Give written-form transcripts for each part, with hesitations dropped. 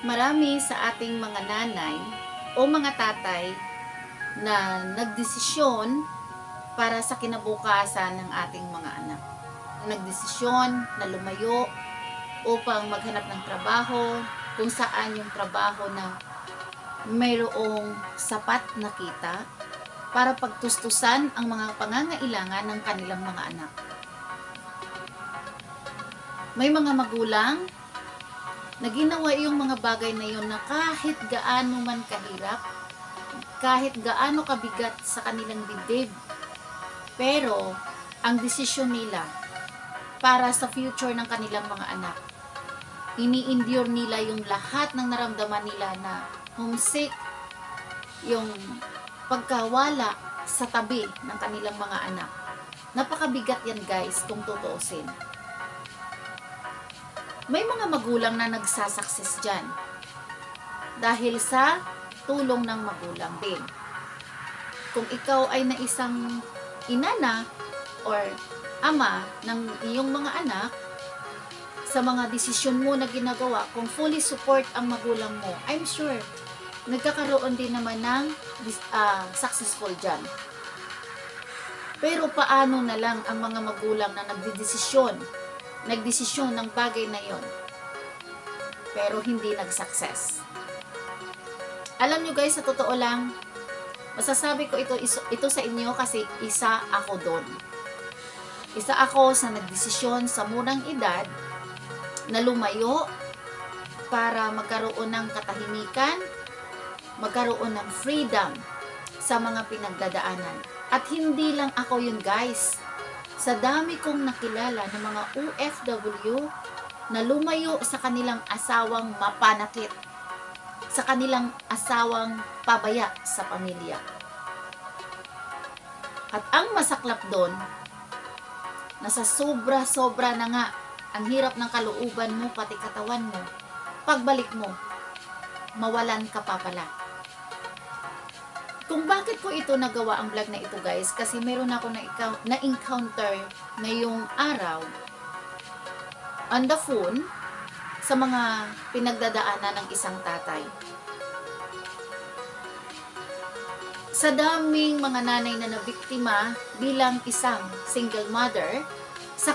Marami sa ating mga nanay o mga tatay na nagdesisyon para sa kinabukasan ng ating mga anak. Nagdesisyon na lumayo upang maghanap ng trabaho kung saan yung trabaho na mayroong sapat na kita para pagtustusan ang mga pangangailangan ng kanilang mga anak. May mga magulang na ginawa yung mga bagay na yun na kahit gaano man kahirap, kahit gaano kabigat sa kanilang dibdib, pero ang desisyon nila para sa future ng kanilang mga anak, ini-endure nila yung lahat ng naramdaman nila na homesick, yung pagkawala sa tabi ng kanilang mga anak. Napakabigat yan guys kung tutuusin. May mga magulang na nagsasucess dyan dahil sa tulong ng magulang din. Kung ikaw ay na isang ina na or ama ng iyong mga anak, sa mga desisyon mo na ginagawa, kung fully support ang magulang mo, I'm sure nagkakaroon din naman ng successful dyan. Pero paano na lang ang mga magulang na nagdesisyon ng bagay na yon pero hindi nag-success? Alam nyo guys, sa totoo lang, masasabi ko ito sa inyo kasi isa ako doon. Isa ako sa nagdesisyon sa murang edad na lumayo para magkaroon ng katahimikan, magkaroon ng freedom sa mga pinagdadaanan. At hindi lang ako yun guys. Sa dami kong nakilala ng mga OFW na lumayo sa kanilang asawang mapanakit, sa kanilang asawang pabaya sa pamilya. At ang masaklap doon, nasa sobra-sobra na nga ang hirap ng kalooban mo, pati katawan mo, pagbalik mo, mawalan ka pa pala. Kung bakit ko ito nagawa ang vlog na ito guys, kasi meron ako na-encounter ngayong araw on the phone sa mga pinagdadaanan ng isang tatay. Sa daming mga nanay na nabiktima bilang isang single mother sa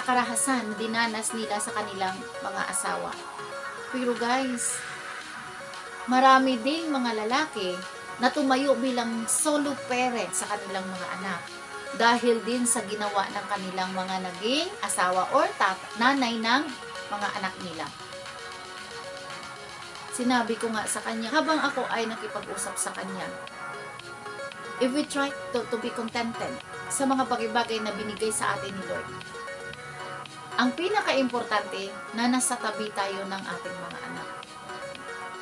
karahasan na dinanas nila sa kanilang mga asawa. Pero guys, marami ding mga lalaki na tumayo bilang solo parent sa kanilang mga anak dahil din sa ginawa ng kanilang mga naging asawa or nanay ng mga anak nila. Sinabi ko nga sa kanya habang ako ay nakipag-usap sa kanya, if we try to be contented sa mga bagay-bagay na binigay sa atin ni Lord, ang pinaka-importante na nasa tabi tayo ng ating mga anak.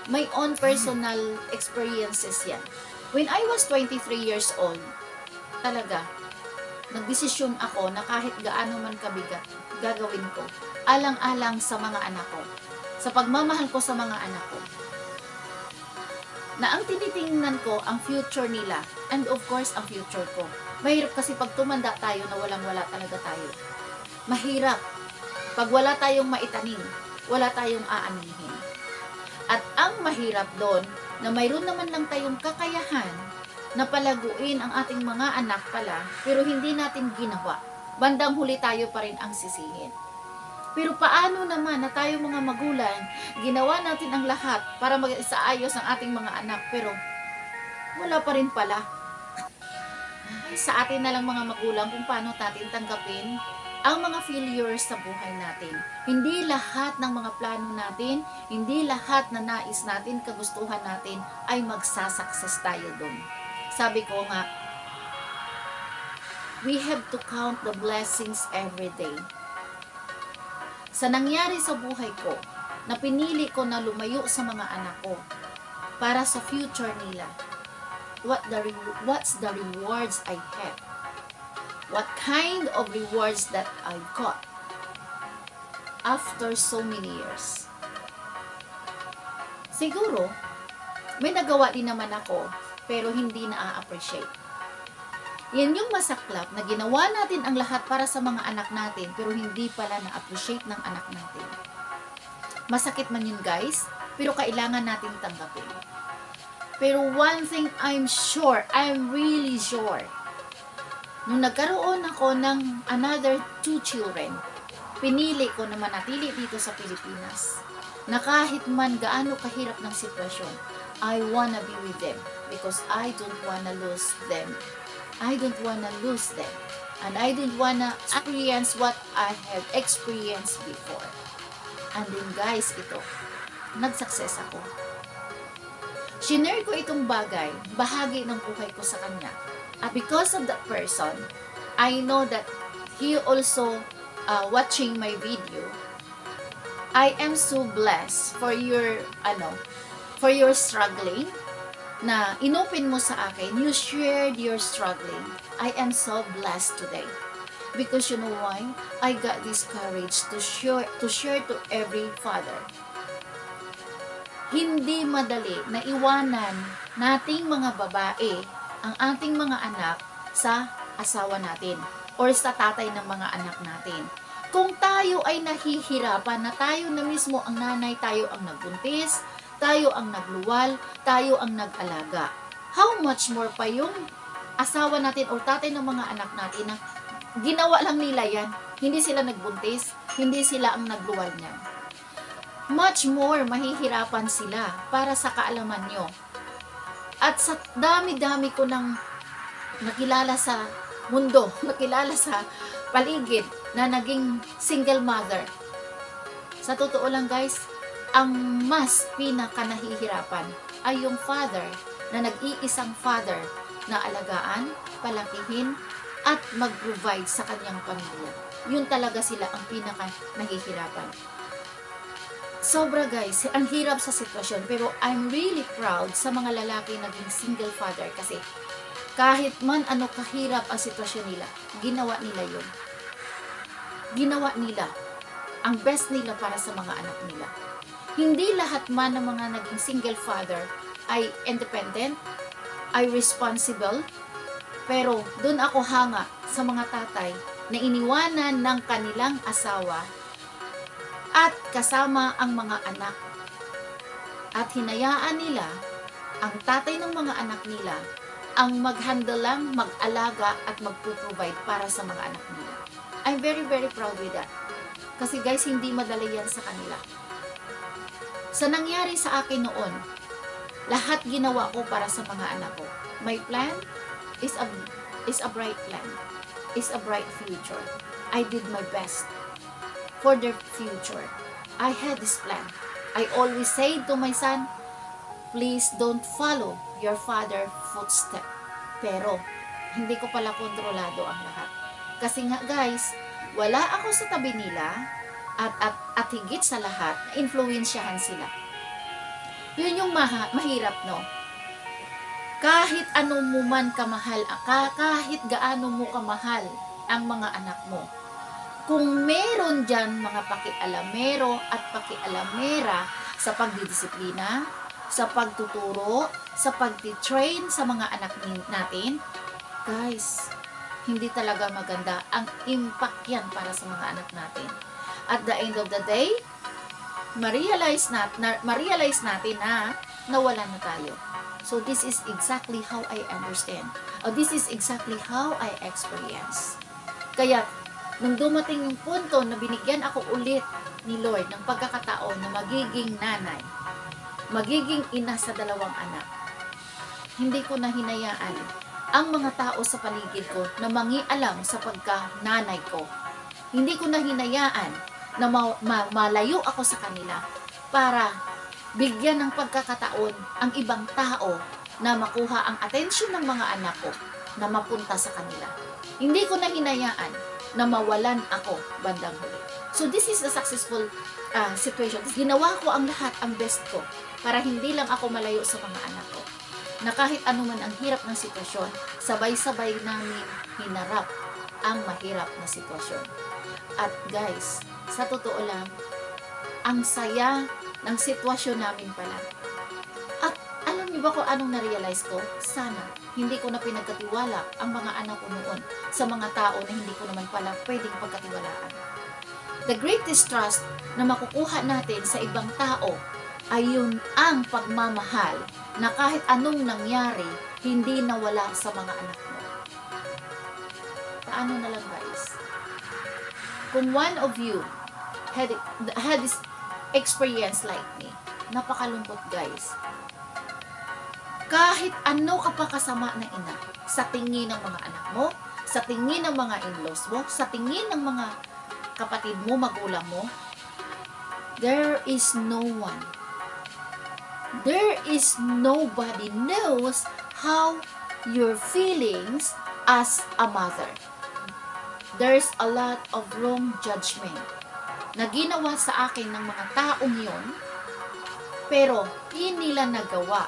My own personal experiences yan. When I was 23 years old, talaga, nagdesisyon ako na kahit gaano man kabigat, gagawin ko. Alang-alang sa mga anak ko. Sa pagmamahal ko sa mga anak ko. Na ang tinitingnan ko, ang future nila, and of course, ang future ko. Mahirap kasi pag tumanda tayo na walang-wala talaga tayo. Mahirap. Pag wala tayong maitanim, wala tayong aanihin. At ang mahirap doon, na mayroon naman lang tayong kakayahan na palaguin ang ating mga anak pala, pero hindi natin ginawa. Bandang huli tayo pa rin ang sisihin. Pero paano naman na tayo mga magulang, ginawa natin ang lahat para mag-isaayos ang ating mga anak, pero wala pa rin pala. Sa atin na lang mga magulang kung paano natin tanggapin ang mga failures sa buhay natin. Hindi lahat ng mga plano natin, hindi lahat na nais natin, kagustuhan natin, ay magsasucess tayo doon. Sabi ko nga, we have to count the blessings every day. Sa nangyari sa buhay ko, na pinili ko na lumayo sa mga anak ko, para sa future nila, what's the rewards I have? What kind of rewards that I got after so many years? Siguro, may nagawa din naman ako, pero hindi na-appreciate. Yan yung masaklap na ginawa natin ang lahat para sa mga anak natin, pero hindi pala na-appreciate ng anak natin. Masakit man yun guys, pero kailangan natin tanggapin. Pero one thing I'm sure, I'm really sure, nung nagkaroon ako ng another 2 children, pinili ko na manatili dito sa Pilipinas, na kahit man gaano kahirap ng sitwasyon, I wanna be with them because I don't wanna lose them. I don't wanna lose them. And I don't wanna experience what I have experienced before. And then guys, ito, nag-success ako. Shinare ko itong bagay, bahagi ng buhay ko sa kanya. At because of that person, I know that he also watching my video. I am so blessed for your struggling na inopen mo sa akin. You shared your struggling. I am so blessed today. Because you know why? I got this courage to share to every father. Hindi madali na iwanan nating mga babae ang ating mga anak sa asawa natin or sa tatay ng mga anak natin. Kung tayo ay nahihirapan na tayo na mismo ang nanay, tayo ang nagbuntis, tayo ang nagluwal, tayo ang nag-alaga. How much more pa yung asawa natin o tatay ng mga anak natin na ginawa lang nila yan. Hindi sila nagbuntis, hindi sila ang nagluwal niyan. Much more mahihirapan sila para sa kaalaman nyo. At sa dami-dami ko nang nakilala sa mundo, nakilala sa paligid na naging single mother. Sa totoo lang guys, ang mas pinaka-nahihirapan ay yung father na nag-iisang father na alagaan, palakihin, at mag-provide sa kanyang pamilya. Yun talaga sila ang pinaka-nahihirapan. Sobra guys, ang hirap sa sitwasyon, pero I'm really proud sa mga lalaki naging single father kasi kahit man ano kahirap ang sitwasyon nila, ginawa nila yun. Ginawa nila ang best nila para sa mga anak nila. Hindi lahat man ng mga naging single father ay independent, ay responsible, pero doon ako hanga sa mga tatay na iniwanan ng kanilang asawa at kasama ang mga anak. At hinayaan nila ang tatay ng mga anak nila ang mag-handle lang, mag-alaga at mag-provide para sa mga anak nila. I'm very very proud with that. Kasi guys, hindi madali yan sa kanila. Sa nangyari sa akin noon, lahat ginawa ko para sa mga anak ko. My plan is a bright plan. Is a bright future. I did my best for their future. I had this plan. I always say to my son, please don't follow your father's footstep. Pero, hindi ko pala kontrolado ang lahat. Kasi nga guys, wala ako sa tabi nila at higit sa lahat, influensyahan sila. Yun yung mahirap, no? Kahit ano mo man kamahal, kahit gaano mo kamahal ang mga anak mo, kung meron dyan mga pakialamero at pakialamera sa pagdidisiplina, sa pagtuturo, sa pag-train sa mga anak natin, guys, hindi talaga maganda ang impact yan para sa mga anak natin. At the end of the day, ma-realize natin na nawalan na tayo. So this is exactly how I understand. This is exactly how I experience. Kaya, nung dumating yung punto na binigyan ako ulit ni Lord ng pagkakataon na magiging nanay, magiging ina sa 2 anak, hindi ko na hinayaan ang mga tao sa paligid ko na mangialam sa pagka-nanay ko. Hindi ko na hinayaan na malayo ako sa kanila para bigyan ng pagkakataon ang ibang tao na makuha ang atensyon ng mga anak ko na mapunta sa kanila. Hindi ko na hinayaan na mawalan ako bandang huli. So this is a successful situation. Ginawa ko ang lahat, ang best ko, para hindi lang ako malayo sa mga anak ko. Na kahit anuman ang hirap ng sitwasyon, sabay-sabay namin hinarap ang mahirap na sitwasyon. At guys, sa totoo lang, ang saya ng sitwasyon namin pala. At alam niyo ba kung anong na-realize ko? Sana hindi ko na pinagkatiwala ang mga anak ko noon sa mga tao na hindi ko naman pala pwedeng pagkatiwalaan. The greatest trust na makukuha natin sa ibang tao ayun ang pagmamahal na kahit anong nangyari, hindi nawala sa mga anak mo. Paano na lang guys? Kung one of you had this experience like me, napakalungkot guys. Kahit ano ka pa kasama na ina, sa tingin ng mga anak mo, sa tingin ng mga in-laws mo, sa tingin ng mga kapatid mo, magulang mo, there is no one. There is nobody knows how your feelings as a mother. There's a lot of wrong judgment na ginawa sa akin ng mga taong yon, pero hindi nila nagawa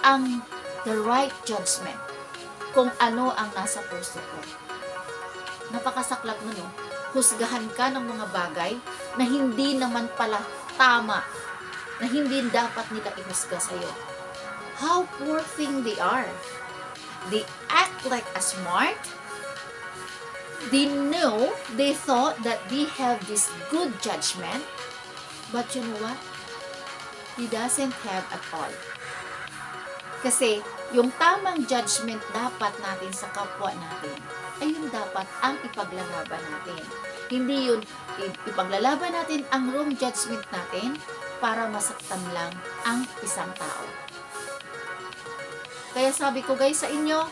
ang the right judgment kung ano ang nasa puso ko. Napakasaklap mo, no? Husgahan ka ng mga bagay na hindi naman pala tama, na hindi dapat nila ihusga sa'yo. How poor thing they are. They act like a smart. They know, they thought that they have this good judgment, but you know what? He doesn't have at all. Kasi yung tamang judgment dapat natin sa kapwa natin, ay yun dapat ang ipaglalaban natin. Hindi yun ipaglalaban natin ang wrong judgment natin para masaktan lang ang isang tao. Kaya sabi ko guys sa inyo,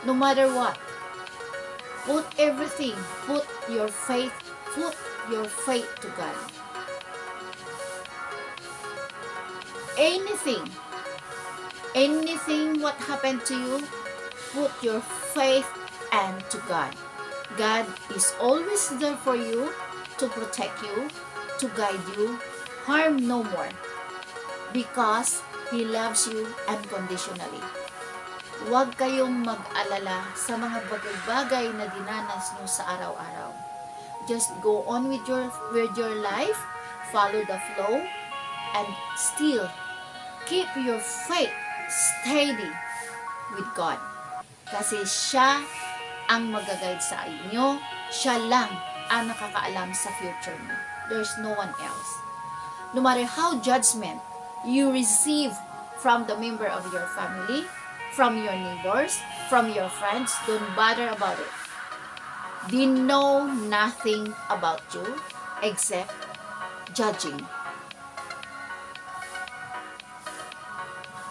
no matter what, put everything, put your faith to God. Anything what happened to you, put your faith and to God. God is always there for you, to protect you, to guide you, harm no more, because He loves you unconditionally. Huwag kayong mag-alala sa mga bagay-bagay na dinanas nyo sa araw-araw. Just go on with your life, follow the flow, and still keep your faith steady with God. Kasi siya ang mag-guide sa inyo, siya lang ang nakakaalam sa future mo. There's no one else. No matter how judgment you receive from the member of your family, from your neighbors, from your friends, don't bother about it. They know nothing about you except judging.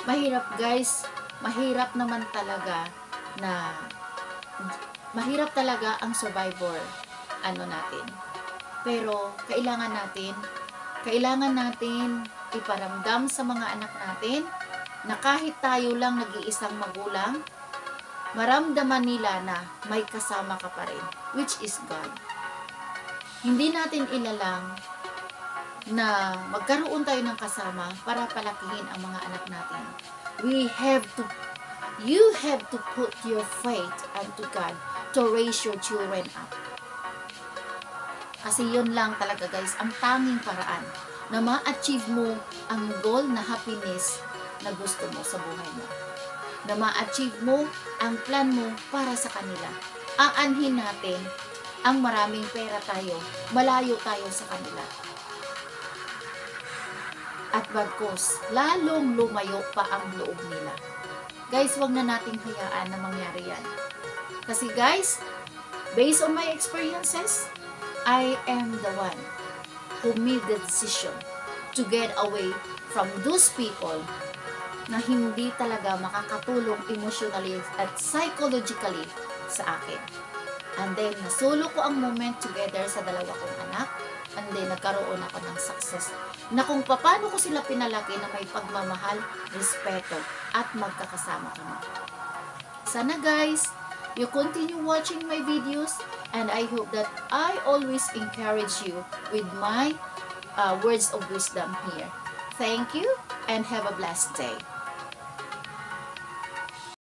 Mahirap guys, mahirap talaga ang survivor natin. Pero kailangan natin iparamdam sa mga anak natin na kahit tayo lang nag-iisang magulang, maramdaman nila na may kasama ka pa rin, which is God. Hindi natin ilalang na magkaroon tayo ng kasama para palakihin ang mga anak natin. You have to put your faith unto God to raise your children up. Kasi yun lang talaga guys, ang tanging paraan na ma-achieve mo ang goal na happiness na gusto mo sa buhay mo. Na ma-achieve mo ang plan mo para sa kanila. Aanhin natin ang maraming pera tayo, malayo tayo sa kanila. At bagkos, lalong lumayo pa ang loob nila. Guys, wag na nating hayaan na mangyari yan. Kasi guys, based on my experiences, I am the one who made the decision to get away from those people na hindi talaga makakatulong emotionally at psychologically sa akin. And then, nasulo ko ang moment together sa dalawa kong anak. And then, nagkaroon ako ng success na kung paano ko sila pinalaki na may pagmamahal, respeto, at magkakasama kami. Sana guys, you continue watching my videos, and I hope that I always encourage you with my words of wisdom here. Thank you, and have a blessed day.